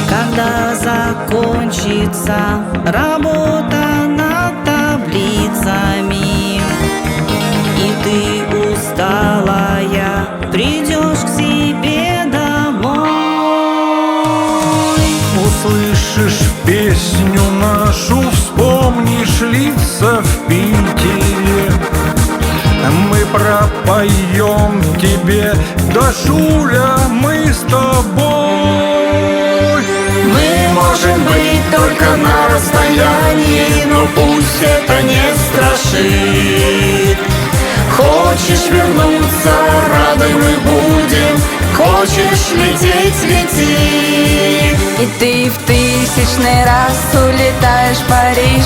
Когда закончится работа над таблицами, и ты усталая придешь к себе домой, услышишь песню нашу, вспомнишь лица в Питере. Мы пропоем тебе, Дашуля, мы с тобой. Мы можем быть только на расстоянии, но пусть это не страшит. Хочешь вернуться, рады мы будем. Хочешь лететь, лети. И ты в тысячный раз улетаешь в Париж.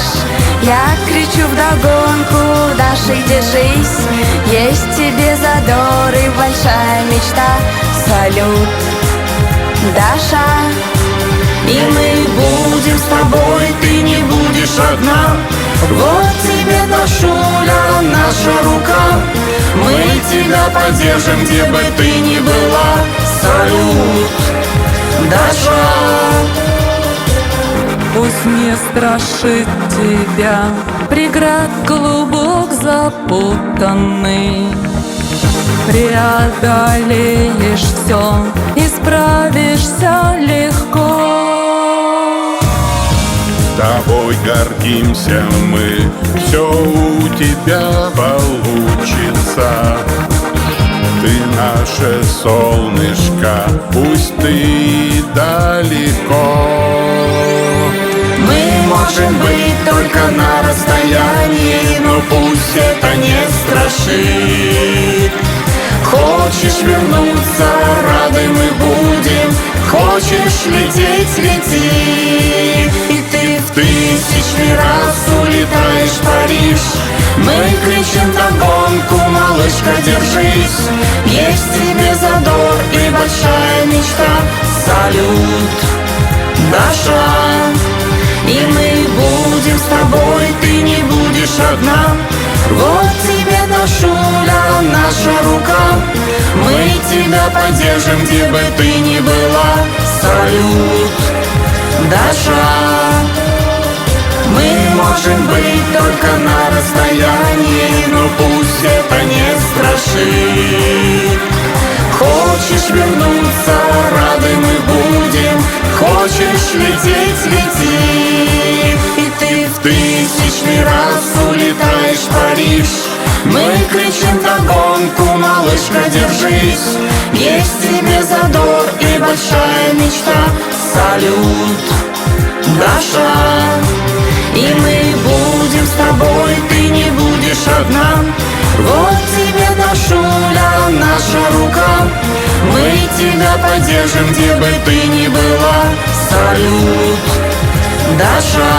Я кричу вдогонку: Даша, держись. Есть тебе задор и большая мечта. Салют, Даша. И мы будем с тобой, ты не будешь одна. Вот тебе, Дашуля, наша рука. Мы тебя поддержим, где бы ты ни была. Салют, Даша. Пусть не страшит тебя преград клубок запутанный. Преодолеешь все и справишься легко. Тобой гордимся мы, все у тебя получится. Ты наше солнышко, пусть ты далеко. Мы можем быть только на расстоянии, но пусть это не страшит. Хочешь вернуться, рады мы будем. Хочешь лететь, лети. И ты в тысячный раз улетаешь в Париж. Мы кричим вдогонку: малышка, держись. Есть тебе задор и большая мечта. Салют, Даша. И мы будем с тобой, ты не будешь одна. Вот тебе, Дашуля, наша рука. Мы тебя поддержим, где бы ты ни была. Салют, Даша. Мы можем быть только на расстоянии, но пусть это не страшит. Хочешь вернуться, рады мы будем. Хочешь лететь, лети. И ты в тысячный раз улетаешь в Париж. Мы кричим вдогонку: малышка, держись. Есть тебе задор и большая мечта. Салют, Даша. И мы будем с тобой, ты не будешь одна. Вот тебе, Дашуля, наша рука. Мы тебя поддержим, где бы ты ни была. Салют, Даша.